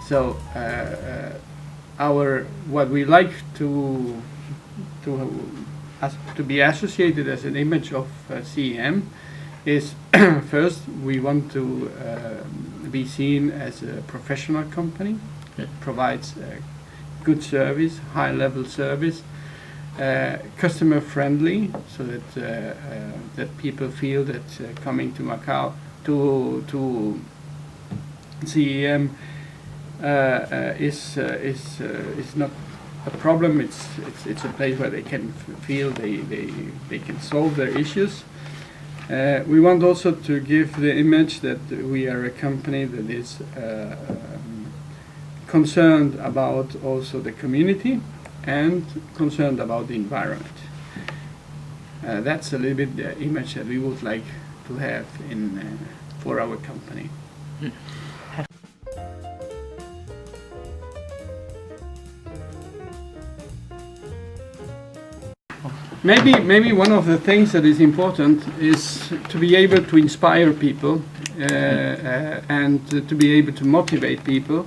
So what we like to be associated as an image of CEM is first we want to be seen as a professional company that provides good service, high level service, customer friendly, so that people feel that coming to Macau to CEM is not a problem. It's a place where they can feel they can solve their issues. We want also to give the image that we are a company that is concerned about also the community and concerned about the environment. That's a little bit the image that we would like to have for our company. Maybe one of the things that is important is to be able to inspire people and to be able to motivate people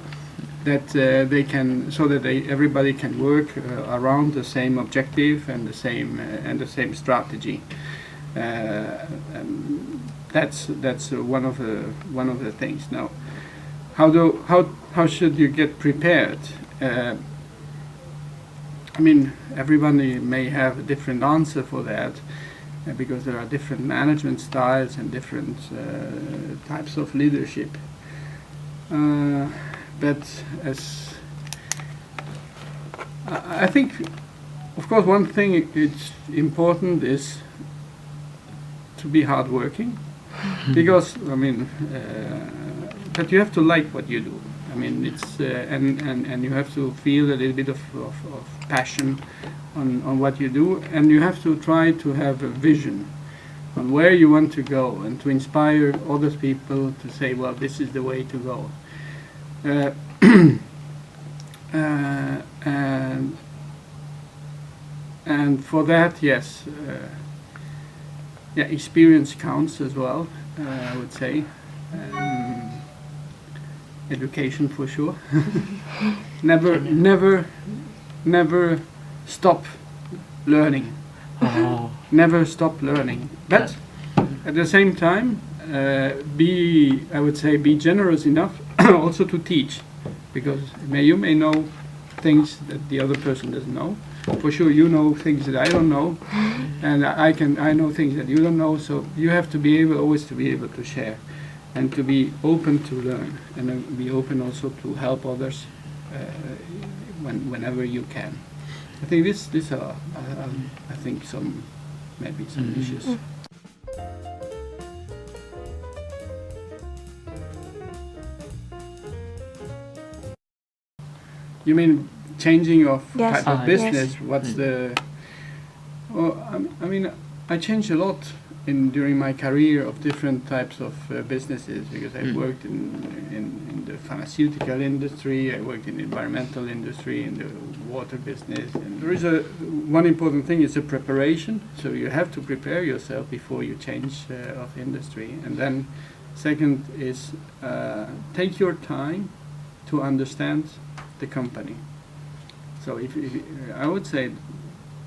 that they can, so that everybody can work around the same objective and the same strategy. That's one of the things. Now, how should you get prepared? I mean, everybody may have a different answer for that because there are different management styles and different types of leadership. But as I think, of course, one thing it's important is to be hardworking, because I mean, but you have to like what you do. I mean, it's and you have to feel a little bit of passion on what you do, and you have to try to have a vision on where you want to go and to inspire other people to say, well, this is the way to go. And for that, yes, yeah, experience counts as well, I would say. Education for sure. Never stop learning. Never stop learning. But at the same time, I would say, be generous enough also to teach, because you may know things that the other person doesn't know. For sure, you know things that I don't know, and I know things that you don't know. So you have to be always be able to share, and to be open to learn, and be open also to help others whenever you can. I think these are I think maybe some issues. You mean changing of type of business? Yes. What's the? Well, I mean, I changed a lot during my career of different types of businesses, because I worked in the pharmaceutical industry, I worked in the environmental industry, in the water business. And there is one important thing is the preparation. So you have to prepare yourself before you change of industry. And then second is take your time to understand the company. So if I would say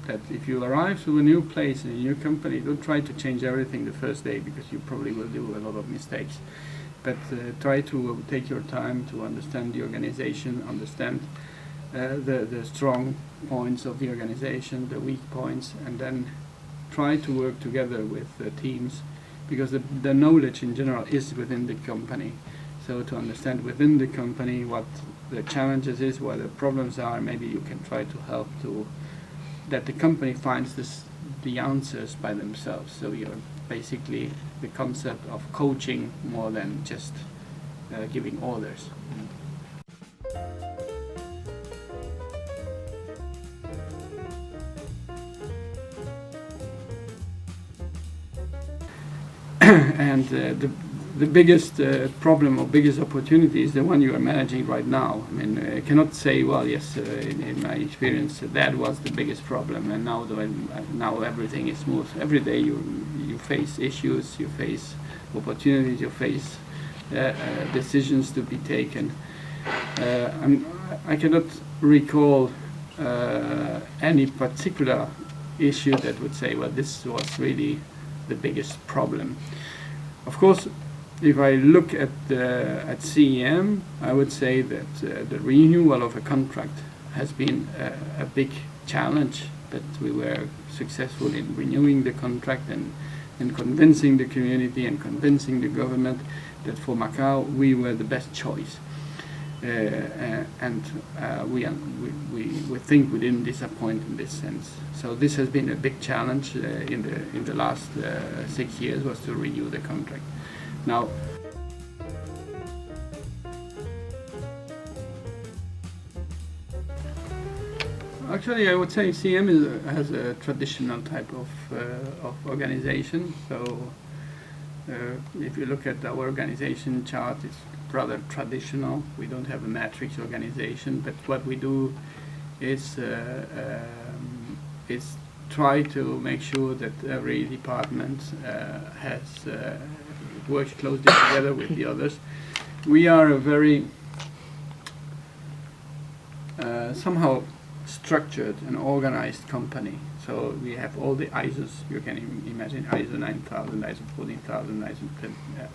that if you arrive to a new place in a new company, don't try to change everything the first day, because you probably will do a lot of mistakes. But try to take your time to understand the organization, understand the strong points of the organization, the weak points, and then try to work together with the teams, because the knowledge in general is within the company. So to understand within the company what the challenges is, what the problems are, maybe you can try to help that the company finds the answers by themselves. So you're basically the concept of coaching more than just giving orders. and the biggest problem or biggest opportunity is the one you are managing right now. I mean, I cannot say, well, yes, in my experience, that was the biggest problem, and now everything is smooth. Every day you face issues, you face opportunities, you face decisions to be taken. I cannot recall any particular issue that would say, well, this was really the biggest problem. Of course, if I look at CEM, I would say that the renewal of a contract has been a big challenge, but we were successful in renewing the contract and convincing the community and convincing the government that for Macau we were the best choice. And we think we didn't disappoint in this sense. So this has been a big challenge in the last 6 years, was to renew the contract. Now, actually, I would say CM has a traditional type of organization. So if you look at our organization chart, it's rather traditional. We don't have a matrix organization, but what we do is try to make sure that every department works closely together with the others. We are a very somehow structured and organized company. So we have all the ISOs you can imagine: ISO 9000, ISO 14000,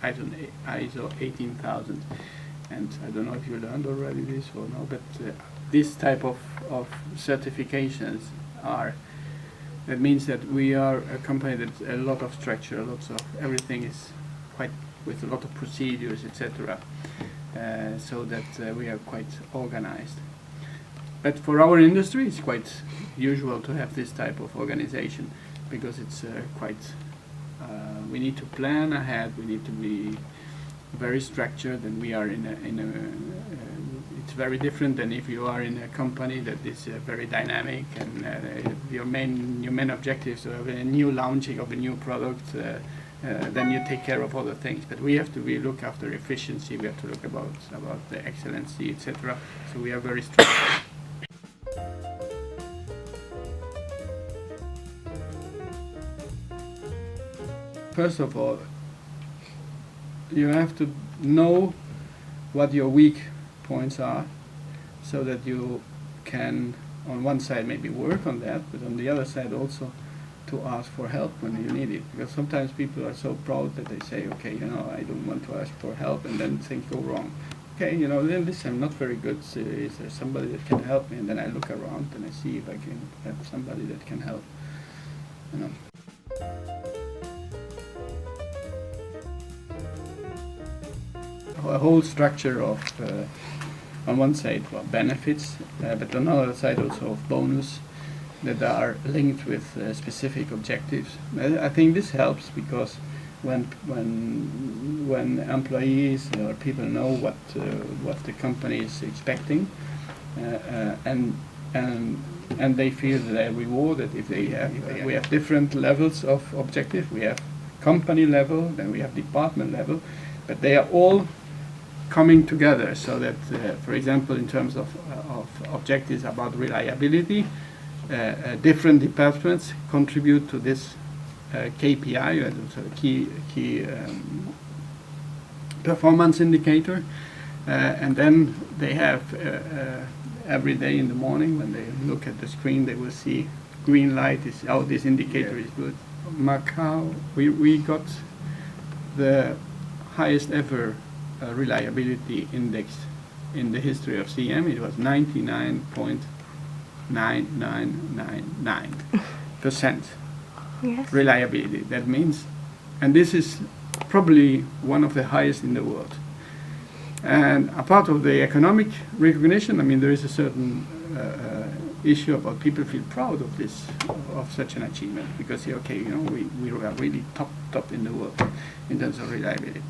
ISO 18000. And I don't know if you learned already this or no, but this type of certifications that means that we are a company that's a lot of structure, lots of everything is quite with a lot of procedures, etc. So that we are quite organized. But for our industry, it's quite usual to have this type of organization, because it's we need to plan ahead, we need to be very structured, and we are it's very different than if you are in a company that is very dynamic, and your main objective is to have a new launching of a new product, then you take care of other things. But we have to look after efficiency, we have to look about the excellency, etc. So we are very structured. First of all, you have to know what your weak points are, so that you can, on one side, maybe work on that, but on the other side also to ask for help when you need it. Because sometimes people are so proud that they say, okay, I don't want to ask for help, and then things go wrong. Okay, then this I'm not very good, so is there somebody that can help me? And then I look around and I see if I can have somebody that can help. A whole structure of, on one side, benefits, but on the other side also of bonus that are linked with specific objectives. I think this helps, because when employees or people know what the company is expecting, and they feel that they're rewarded if they have. We have different levels of objective. We have company level, then we have department level, but they are all coming together, so that, for example, in terms of objectives about reliability, different departments contribute to this KPI, so key performance indicator, and then they have every day in the morning when they look at the screen, they will see green light is this indicator is good. Macau, we got the highest ever reliability index in the history of CM. It was 99.9999% yes. reliability. That means, and this is probably one of the highest in the world. And a part of the economic recognition, there is a certain issue about people feel proud of this, of such an achievement, because we are really top in the world in terms of reliability.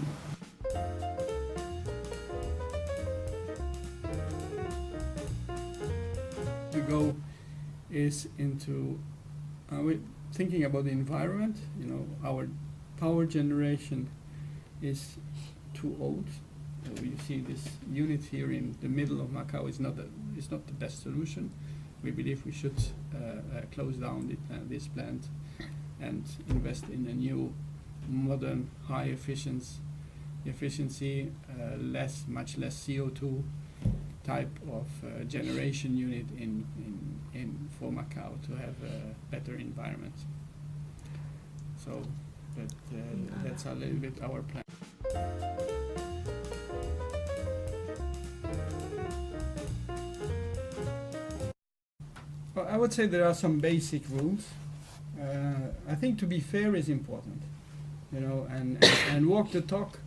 To go is into thinking about the environment. Our power generation is too old. You see this unit here in the middle of Macau is not the best solution. We believe we should close down this plant and invest in a new, modern, high efficiency, much less CO2 type of generation unit for Macau to have a better environment. So that's a little bit our plan. Well, I would say there are some basic rules. I think to be fair is important, you know, and walk the talk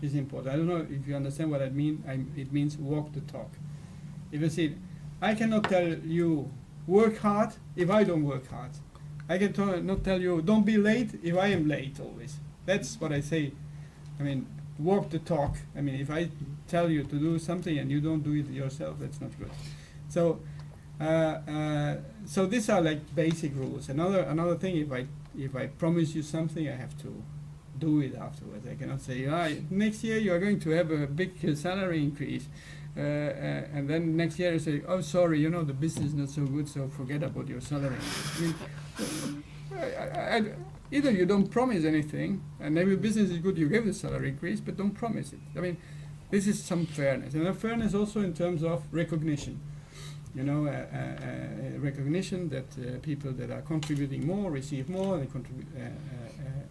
is important. I don't know if you understand what I mean. It means walk the talk. If you see, I cannot tell you work hard if I don't work hard. I can not tell you don't be late if I am late always. That's what I say. I mean, walk the talk. I mean, if I tell you to do something and you don't do it yourself, that's not good. So, so these are like basic rules. Another thing, if I promise you something, I have to do it afterwards. I cannot say, next year you are going to have a big salary increase, and then next year I say, oh sorry, you know the business is not so good, so forget about your salary increase. I mean, either you don't promise anything, and maybe business is good, you give the salary increase, but don't promise it. I mean, this is some fairness, and fairness also in terms of recognition. You know, recognition that people that are contributing more receive more,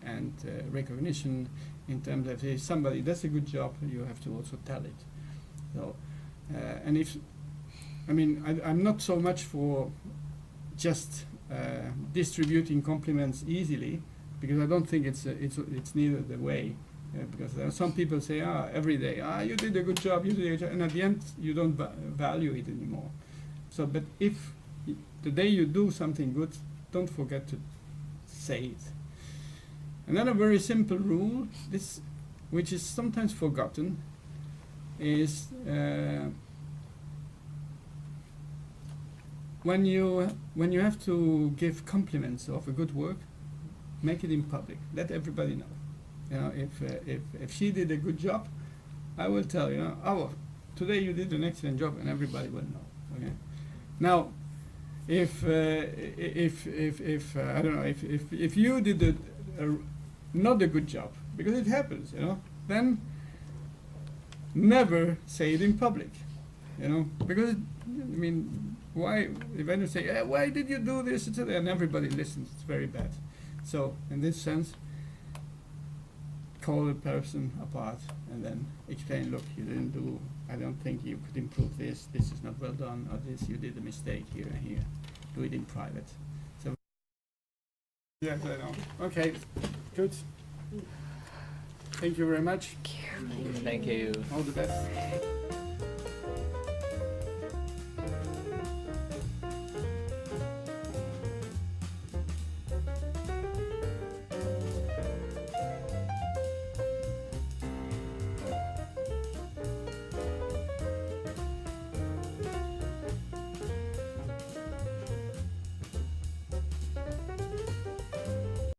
and recognition in terms of if somebody does a good job, you have to also tell it. So, and I'm not so much for just distributing compliments easily, because I don't think it's neither the way. Because there are some people say, every day, you did a good job, you did a good job, and at the end you don't value it anymore. So, but if the day you do something good, don't forget to say it. Another very simple rule, which is sometimes forgotten, is when you have to give compliments of a good work, make it in public. Let everybody know. You know, if she did a good job, I will tell you, today you did an excellent job, and everybody will know. Okay. Now, if I don't know, if you did not a good job, because it happens, you know, then never say it in public, you know, because I mean, why? If I don't say, why did you do this, etc., and everybody listens, it's very bad. So, in this sense, call the person apart and then explain, look, you didn't do, I don't think you could improve this is not well done, or this, you did a mistake here and here. Do it in private. So, yes, I know. Okay, good. Thank you very much. Thank you. All the best.